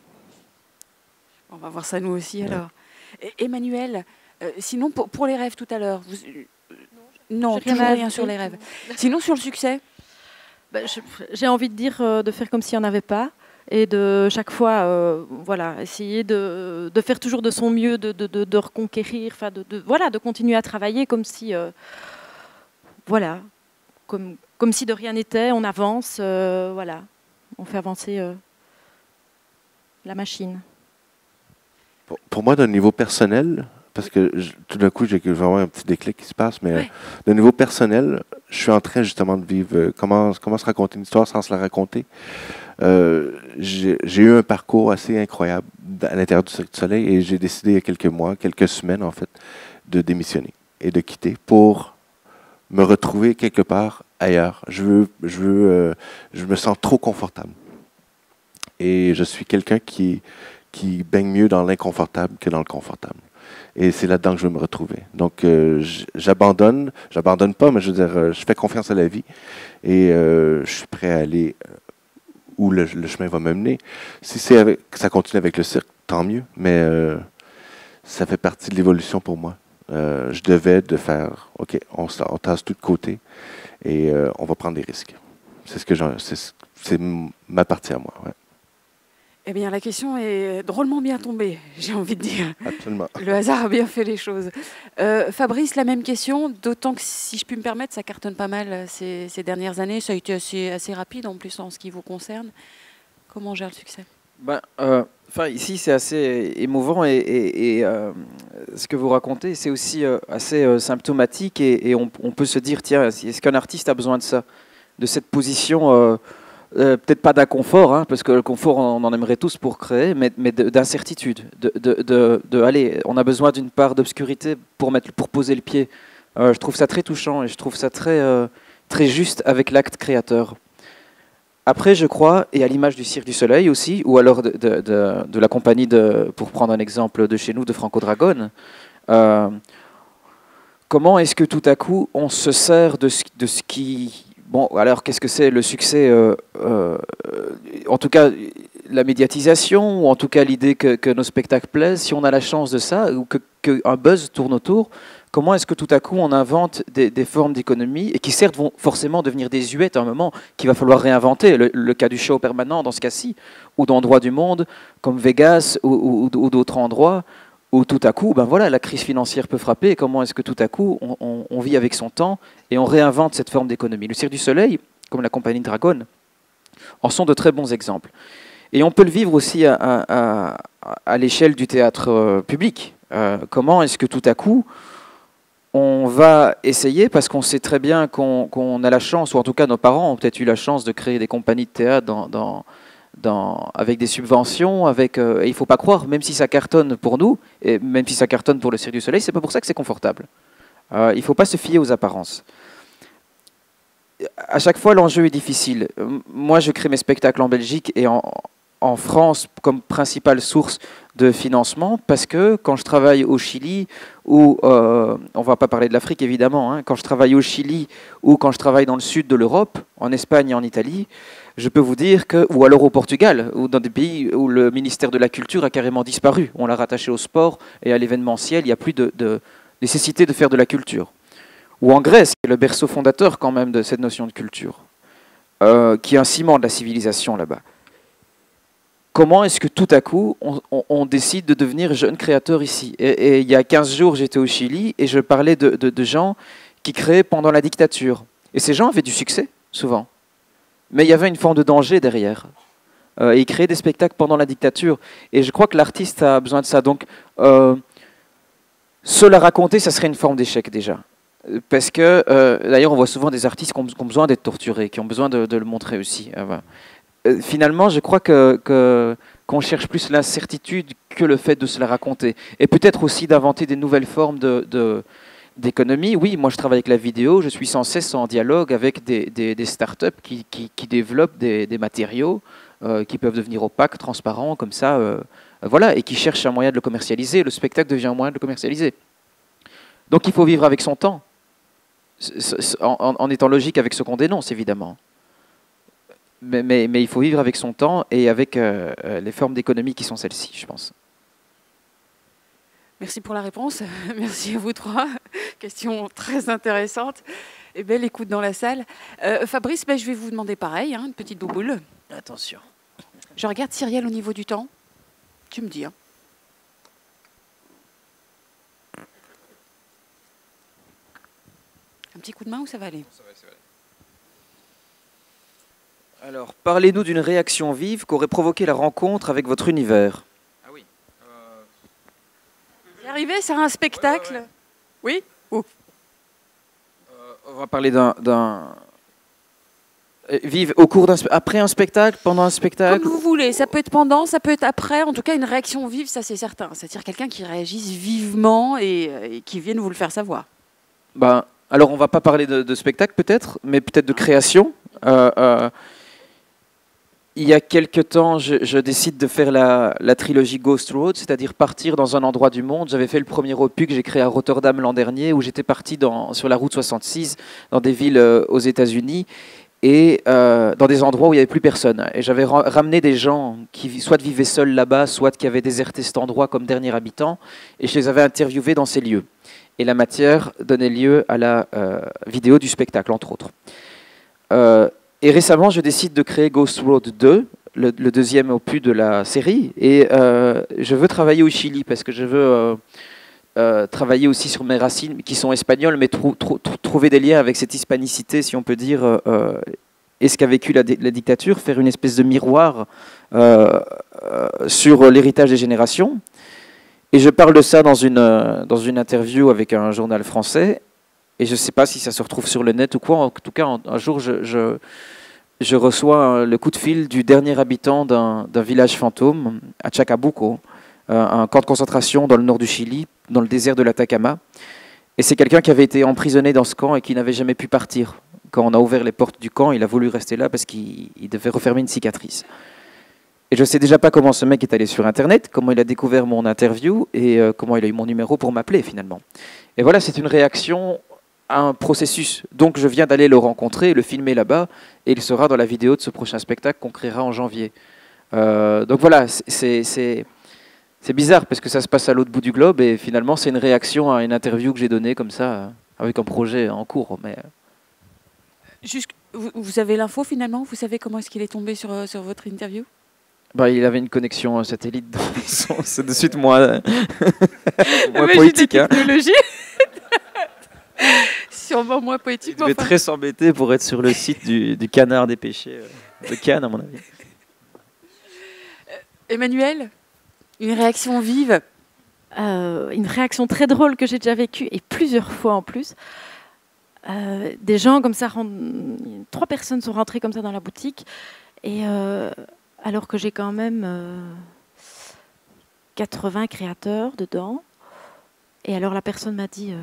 On va voir ça nous aussi alors. Emmanuel, sinon pour les rêves tout à l'heure, non, toujours rien sur les rêves. Sinon sur le succès, j'ai envie de dire de faire comme s'il n'y en avait pas et de chaque fois voilà, essayer de faire toujours de son mieux, de reconquérir, voilà, de continuer à travailler comme si voilà, comme si de rien n'était, on avance, voilà, on fait avancer la machine. Pour moi, d'un niveau personnel, parce que tout d'un coup, j'ai vraiment un petit déclic qui se passe, mais d'un niveau personnel, je suis en train justement de vivre comment se raconter une histoire sans se la raconter. J'ai eu un parcours assez incroyable à l'intérieur du Cirque du Soleil et j'ai décidé il y a quelques semaines en fait, de démissionner et de quitter pour me retrouver quelque part ailleurs. Je me sens trop confortable. Et je suis quelqu'un qui baigne mieux dans l'inconfortable que dans le confortable. Et c'est là-dedans que je veux me retrouver. Donc, j'abandonne pas, mais je veux dire, je fais confiance à la vie et je suis prêt à aller où le chemin va me mener. Si ça continue avec le cirque, tant mieux, mais ça fait partie de l'évolution pour moi. Je devais de faire, OK, on tasse tout de côté et on va prendre des risques. C'est ma partie à moi. Ouais. Eh bien, la question est drôlement bien tombée, j'ai envie de dire. Absolument. Le hasard a bien fait les choses. Fabrice, la même question, d'autant que, si je puis me permettre, ça cartonne pas mal ces dernières années. Ça a été assez rapide, en plus, en ce qui vous concerne. Comment on gère le succès ? Ici, c'est assez émouvant et ce que vous racontez, c'est aussi assez symptomatique et on peut se dire, tiens, est-ce qu'un artiste a besoin de ça, de cette position peut-être pas d'inconfort, hein, parce que le confort, on en aimerait tous pour créer, mais d'incertitude. Allez, on a besoin d'une part d'obscurité pour poser le pied. Je trouve ça très touchant et je trouve ça très juste avec l'acte créateur. Après, je crois, et à l'image du Cirque du Soleil aussi, ou alors de la compagnie, pour prendre un exemple de chez nous, de Franco Dragone, comment est-ce que tout à coup, on se sert de ce qui... Bon, alors qu'est-ce que c'est le succès en tout cas, la médiatisation, ou en tout cas l'idée que nos spectacles plaisent, si on a la chance de ça, ou qu'un buzz tourne autour, comment est-ce que tout à coup on invente des formes d'économie, et qui certes vont forcément devenir désuètes à un moment, qu'il va falloir réinventer, le cas du show permanent dans ce cas-ci, ou d'endroits du monde, comme Vegas, ou d'autres endroits, où tout à coup, ben voilà, la crise financière peut frapper, et comment est-ce que tout à coup, on vit avec son temps, et on réinvente cette forme d'économie. Le Cirque du Soleil, comme la compagnie Dragone, en sont de très bons exemples. Et on peut le vivre aussi à l'échelle du théâtre public. Comment est-ce que tout à coup, on va essayer, parce qu'on sait très bien qu'on a la chance, ou en tout cas nos parents ont peut-être eu la chance de créer des compagnies de théâtre avec des subventions, et il ne faut pas croire, même si ça cartonne pour nous, et même si ça cartonne pour le Cirque du Soleil, c'est pas pour ça que c'est confortable. Il ne faut pas se fier aux apparences. À chaque fois, l'enjeu est difficile. Moi, je crée mes spectacles en Belgique et en France comme principale source de financement, parce que quand je travaille au Chili, ou on ne va pas parler de l'Afrique évidemment, hein, quand je travaille au Chili ou quand je travaille dans le sud de l'Europe, en Espagne et en Italie, je peux vous dire que, ou alors au Portugal, ou dans des pays où le ministère de la Culture a carrément disparu, on l'a rattaché au sport et à l'événementiel, il n'y a plus de nécessité de faire de la culture. Ou en Grèce, qui est le berceau fondateur quand même de cette notion de culture, qui est un ciment de la civilisation là-bas. Comment est-ce que tout à coup, on décide de devenir jeune créateur ici ? Et il y a 15 jours, j'étais au Chili et je parlais de gens qui créaient pendant la dictature. Et ces gens avaient du succès, souvent. Mais il y avait une forme de danger derrière. Ils créaient des spectacles pendant la dictature. Et je crois que l'artiste a besoin de ça. Donc, se la raconter, ça serait une forme d'échec déjà. Parce que, d'ailleurs, on voit souvent des artistes qui ont besoin d'être torturés, qui ont besoin de le montrer aussi. Voilà. Finalement, je crois qu'on cherche plus l'incertitude que le fait de se la raconter. Et peut-être aussi d'inventer des nouvelles formes d'économie, oui, moi je travaille avec la vidéo, je suis sans cesse en dialogue avec des startups qui développent des matériaux qui peuvent devenir opaques, transparents, comme ça, voilà, et qui cherchent un moyen de le commercialiser. Le spectacle devient un moyen de le commercialiser. Donc il faut vivre avec son temps, en étant logique avec ce qu'on dénonce, évidemment. Mais il faut vivre avec son temps et avec les formes d'économie qui sont celles-ci, je pense. Merci pour la réponse. Merci à vous trois. Question très intéressante et belle écoute dans la salle. Fabrice, je vais vous demander pareil, une petite douboule. Attention. Je regarde Cyrielle au niveau du temps. Tu me dis. Un petit coup de main ou ça va aller? Ça va aller. Alors, parlez-nous d'une réaction vive qu'aurait provoqué la rencontre avec votre univers. Ah oui. Vous y arrivez, c'est un spectacle. Ouais. Oui ou on va parler d'un... Vive au cours après un spectacle, pendant un spectacle. Comme vous voulez, ça peut être pendant, ça peut être après. En tout cas, une réaction vive, ça c'est certain. C'est-à-dire quelqu'un qui réagisse vivement et qui vienne vous le faire savoir. Alors, on ne va pas parler de spectacle peut-être, mais peut-être de création. Il y a quelque temps, je décide de faire la trilogie Ghost Road, c'est-à-dire partir dans un endroit du monde. J'avais fait le premier opus que j'ai créé à Rotterdam l'an dernier, où j'étais parti sur la route 66, dans des villes aux États-Unis, et dans des endroits où il n'y avait plus personne. Et j'avais ramené des gens qui soit vivaient seuls là-bas, soit qui avaient déserté cet endroit comme dernier habitant, et je les avais interviewés dans ces lieux. Et la matière donnait lieu à la vidéo du spectacle, entre autres. Et récemment, je décide de créer Ghost Road 2, le deuxième opus de la série. Et je veux travailler au Chili, parce que je veux travailler aussi sur mes racines, qui sont espagnoles, mais trouver des liens avec cette hispanicité, si on peut dire, et ce qu'a vécu la dictature, faire une espèce de miroir sur l'héritage des générations. Et je parle de ça dans une interview avec un journal français. Et je ne sais pas si ça se retrouve sur le net ou quoi. En tout cas, un jour, je reçois le coup de fil du dernier habitant d'un village fantôme, à Chacabuco, un camp de concentration dans le nord du Chili, dans le désert de l'Atacama. Et c'est quelqu'un qui avait été emprisonné dans ce camp et qui n'avait jamais pu partir. Quand on a ouvert les portes du camp, il a voulu rester là parce qu'il devait refermer une cicatrice. Et je ne sais déjà pas comment ce mec est allé sur Internet, comment il a découvert mon interview et comment il a eu mon numéro pour m'appeler finalement. Et voilà, c'est une réaction à un processus. Donc je viens d'aller le rencontrer, le filmer là-bas, et il sera dans la vidéo de ce prochain spectacle qu'on créera en janvier. Donc voilà, c'est bizarre parce que ça se passe à l'autre bout du globe et finalement c'est une réaction à une interview que j'ai donnée comme ça, avec un projet en cours. Mais... Vous avez l'info finalement? Vous savez comment est-ce qu'il est tombé sur votre interview? Il avait une connexion satellite, c'est de suite moins poétique. Technologie. Sûrement moins poétique. Il devait très s'embêter pour être sur le site du canard des péchés de Cannes, à mon avis. Emmanuel, une réaction vive? Une réaction très drôle que j'ai déjà vécue, et plusieurs fois en plus. Des gens comme ça, 3 personnes sont rentrées comme ça dans la boutique, et alors que j'ai quand même 80 créateurs dedans, et alors la personne m'a dit...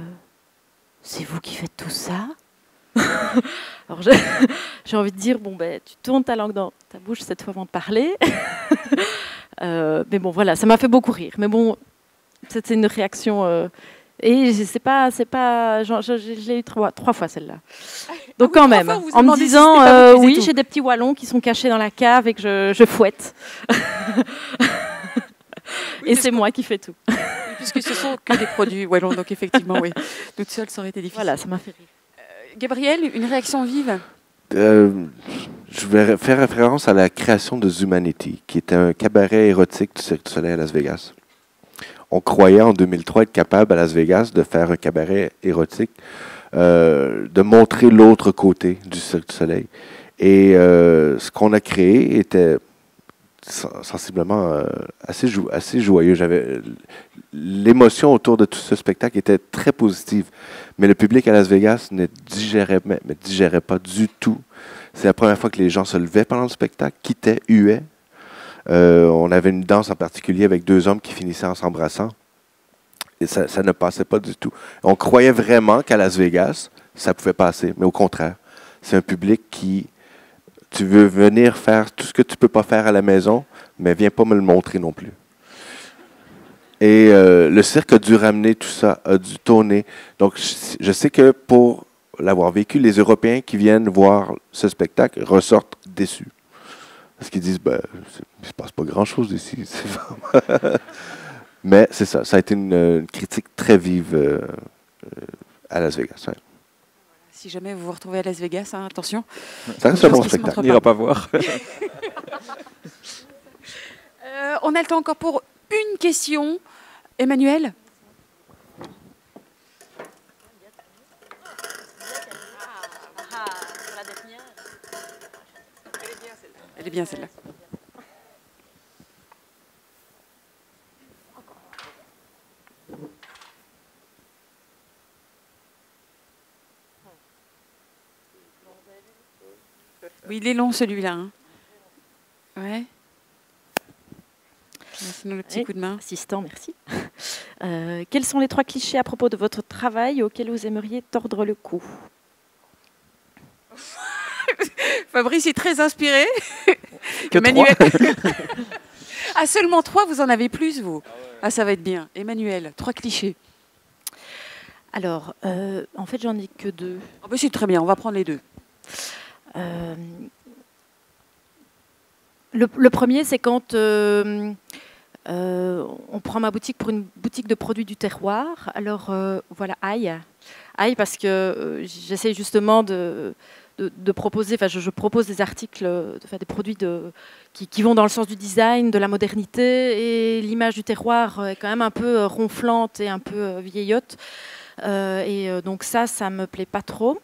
c'est vous qui faites tout ça? Alors j'ai envie de dire, tu tournes ta langue dans ta bouche cette fois avant de parler. Mais bon, voilà, ça m'a fait beaucoup rire. Mais bon, c'était une réaction... et c'est pas, je l'ai eu 3 fois celle-là. Donc quand même, en me disant, oui, j'ai des petits wallons qui sont cachés dans la cave et que je fouette. Et c'est moi qui fais tout. Puisque ce sont que des produits wallons, donc effectivement, oui. Toute seule, ça aurait été difficile. Voilà, ça m'a fait rire. Gabriel, une réaction vive? Je vais faire référence à la création de Zumanity, qui était un cabaret érotique du Cirque du Soleil à Las Vegas. On croyait en 2003 être capable à Las Vegas de faire un cabaret érotique, de montrer l'autre côté du Cirque du Soleil. Et ce qu'on a créé était sensiblement assez joyeux. L'émotion autour de tout ce spectacle était très positive, mais le public à Las Vegas ne digérait pas du tout. C'est la première fois que les gens se levaient pendant le spectacle, quittaient, huaient. On avait une danse en particulier avec 2 hommes qui finissaient en s'embrassant. Et ça ne passait pas du tout. On croyait vraiment qu'à Las Vegas, ça pouvait passer, mais au contraire. C'est un public qui, tu veux venir faire tout ce que tu ne peux pas faire à la maison, mais viens pas me le montrer non plus. Et le cirque a dû ramener tout ça, a dû tourner. Donc, je sais que pour l'avoir vécu, les Européens qui viennent voir ce spectacle ressortent déçus. Parce qu'ils disent, ben, il ne se passe pas grand-chose ici. Mais c'est ça, ça a été une critique très vive à Las Vegas. Ouais. Si jamais vous vous retrouvez à Las Vegas, hein, attention. Ça reste un bon spectacle. On n'ira pas voir. On a le temps encore pour une question. Emmanuel? Elle est bien celle-là. Oui, il est long celui-là. Hein. Ouais. Sinon, le petit coup de main. Assistant, merci. Quels sont les 3 clichés à propos de votre travail auxquels vous aimeriez tordre le cou? Fabrice est très inspiré. Que Emmanuel. Ah, seulement 3, vous en avez plus, vous? Ah, ça va être bien. Emmanuel, 3 clichés. Alors, en fait, j'en ai que 2. Oh, bah, c'est très bien, on va prendre les 2. Le premier, c'est quand on prend ma boutique pour une boutique de produits du terroir. Alors, voilà, aïe, parce que j'essaie justement de proposer, enfin, je propose des articles, des produits qui vont dans le sens du design, de la modernité, et l'image du terroir est quand même un peu ronflante et un peu vieillotte. Donc ça me plaît pas trop.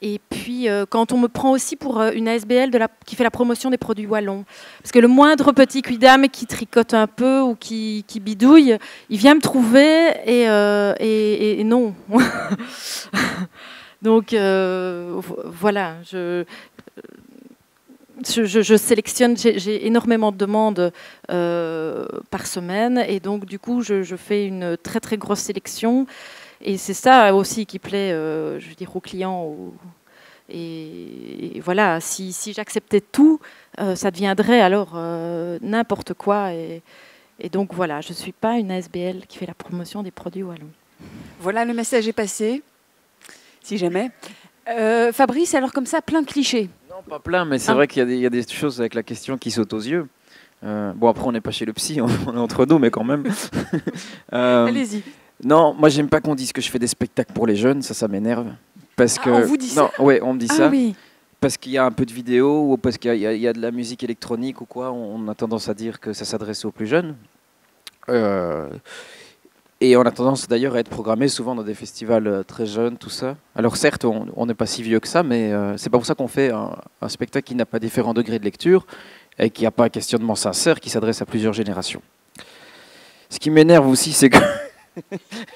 Et puis, quand on me prend aussi pour une ASBL qui fait la promotion des produits wallons, parce que le moindre petit quidam qui tricote un peu ou qui bidouille, il vient me trouver et non. Donc, voilà, je sélectionne, j'ai énormément de demandes par semaine, et donc, du coup, je fais une très, très grosse sélection. Et c'est ça aussi qui plaît, je veux dire, aux clients. Et voilà, si j'acceptais tout, ça deviendrait alors n'importe quoi. Et donc voilà, je ne suis pas une ASBL qui fait la promotion des produits wallons. Voilà, le message est passé, si jamais. Fabrice, alors comme ça, plein de clichés. Non, pas plein, mais c'est vrai qu'il y a des choses avec la question qui sautent aux yeux. Bon, après, on n'est pas chez le psy, on est entre nous, mais quand même. Allez-y. Non, moi j'aime pas qu'on dise que je fais des spectacles pour les jeunes, ça m'énerve. Parce que on vous dit ça? Ouais, on me dit ça. Oui. Parce qu'il y a un peu de vidéo ou parce qu'il y a de la musique électronique ou quoi, on a tendance à dire que ça s'adresse aux plus jeunes. Et on a tendance d'ailleurs à être programmé souvent dans des festivals très jeunes, tout ça. Alors certes, on n'est pas si vieux que ça, mais c'est pas pour ça qu'on fait un spectacle qui n'a pas différents degrés de lecture et qui n'a pas un questionnement sincère, qui s'adresse à plusieurs générations. Ce qui m'énerve aussi, c'est que...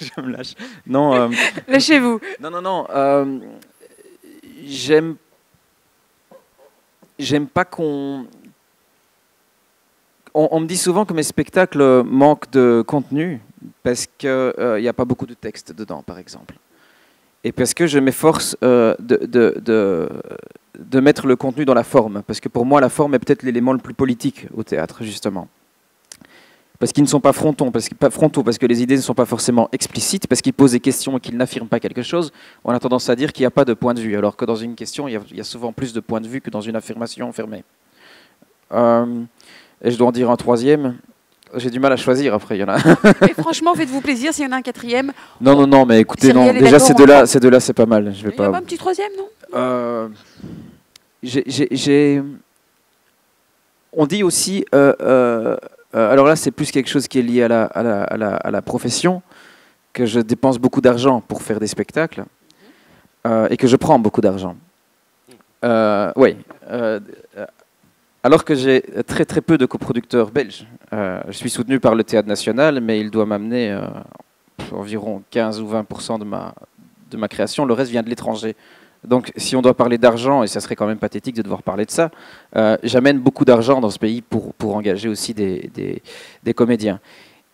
Je me lâche. Non. Lâchez-vous. Non. J'aime pas qu'on... On me dit souvent que mes spectacles manquent de contenu parce qu'il n'y a pas beaucoup de texte dedans, par exemple. Et parce que je m'efforce de mettre le contenu dans la forme. Parce que pour moi, la forme est peut-être l'élément le plus politique au théâtre, justement. Parce qu'ils ne sont pas frontaux, parce que les idées ne sont pas forcément explicites, parce qu'ils posent des questions et qu'ils n'affirment pas quelque chose, on a tendance à dire qu'il n'y a pas de point de vue, alors que dans une question, il y a souvent plus de points de vue que dans une affirmation fermée. Et je dois en dire un troisième. J'ai du mal à choisir après, il y en a. Et franchement, faites-vous plaisir s'il y en a un quatrième. Non, mais écoutez, non. Déjà, ces deux-là, c'est pas mal. Je vais il n'y a pas un petit troisième, non? On dit aussi... alors là, c'est plus quelque chose qui est lié à la profession, que je dépense beaucoup d'argent pour faire des spectacles et que je prends beaucoup d'argent. Oui. Alors que j'ai très très peu de coproducteurs belges. Je suis soutenu par le Théâtre National, mais il doit m'amener environ 15 ou 20% de ma création. Le reste vient de l'étranger. Donc si on doit parler d'argent, et ça serait quand même pathétique de devoir parler de ça, j'amène beaucoup d'argent dans ce pays pour engager aussi des comédiens.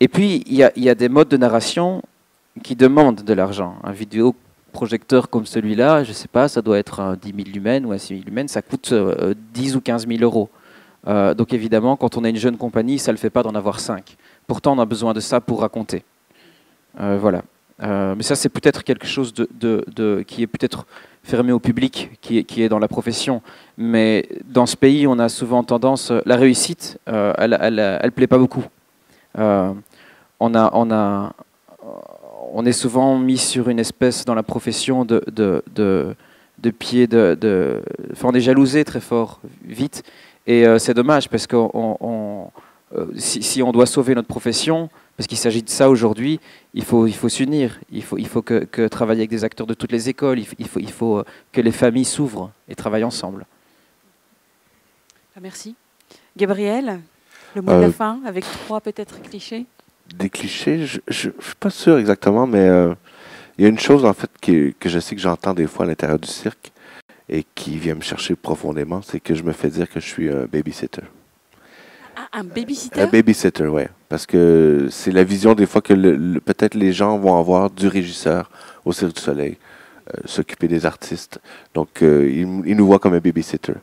Et puis, il y a des modes de narration qui demandent de l'argent. Un vidéoprojecteur comme celui-là, je ne sais pas, ça doit être un 10 000 lumens ou un 6 000 lumens, ça coûte 10 ou 15 000 euros. Donc évidemment, quand on a une jeune compagnie, ça ne le fait pas d'en avoir 5. Pourtant, on a besoin de ça pour raconter. Voilà. Mais ça, c'est peut-être quelque chose qui est peut-être fermé au public, qui est dans la profession. Mais dans ce pays, on a souvent tendance... La réussite, elle plaît pas beaucoup. On est souvent mis sur une espèce, dans la profession, de pied... Enfin, on est jalousé très fort, vite. Et c'est dommage, parce que si on doit sauver notre profession... Parce qu'il s'agit de ça aujourd'hui, il faut s'unir, il faut que travailler avec des acteurs de toutes les écoles, il faut que les familles s'ouvrent et travaillent ensemble. Merci. Gabriel, le mot de la fin, avec 3 peut-être clichés. Des clichés, je ne suis pas sûr exactement, mais il y a une chose en fait que je sais que j'entends des fois à l'intérieur du cirque et qui vient me chercher profondément, c'est que je me fais dire que je suis un babysitter. Un babysitter? Un babysitter, oui. Parce que c'est la vision des fois que peut-être les gens vont avoir du régisseur au Cirque du Soleil, s'occuper des artistes. Donc, ils nous voient comme un babysitter.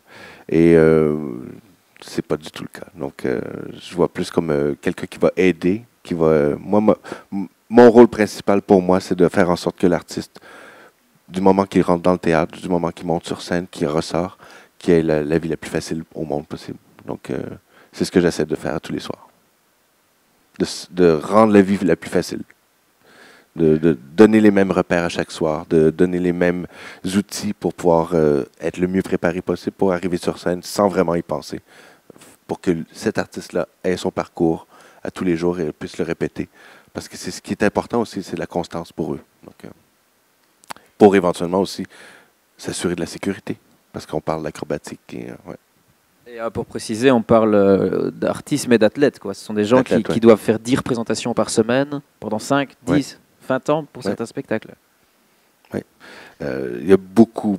Et c'est pas du tout le cas. Donc, je vois plus comme quelqu'un qui va aider, qui va... mon rôle principal pour moi, c'est de faire en sorte que l'artiste, du moment qu'il rentre dans le théâtre, du moment qu'il monte sur scène, qu'il ressort, qu'il ait la vie la plus facile au monde possible. Donc, c'est ce que j'essaie de faire tous les soirs. De rendre la vie la plus facile. De donner les mêmes repères à chaque soir, de donner les mêmes outils pour pouvoir être le mieux préparé possible pour arriver sur scène sans vraiment y penser. Pour que cet artiste-là ait son parcours à tous les jours et puisse le répéter. Parce que c'est ce qui est important aussi, c'est la constance pour eux. Donc, pour éventuellement aussi s'assurer de la sécurité. Parce qu'on parle d'acrobatique. Ouais. Et pour préciser, on parle d'artistes mais d'athlètes. Ce sont des gens qui doivent faire 10 représentations par semaine pendant 5, 10, 20 ans pour certains spectacles. Oui. Il y a beaucoup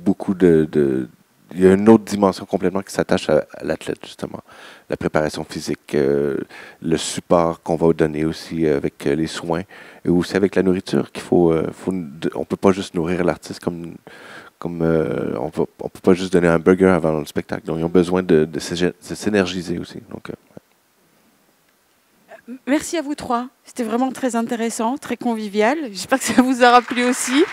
il y a une autre dimension complètement qui s'attache à l'athlète, justement. La préparation physique, le support qu'on va donner aussi avec les soins et aussi avec la nourriture qu'il faut on ne peut pas juste nourrir l'artiste comme on ne peut pas juste donner un burger avant le spectacle. Donc, ils ont besoin de s'énergiser aussi. Donc, Merci à vous 3. C'était vraiment très intéressant, très convivial. J'espère que ça vous aura plu aussi.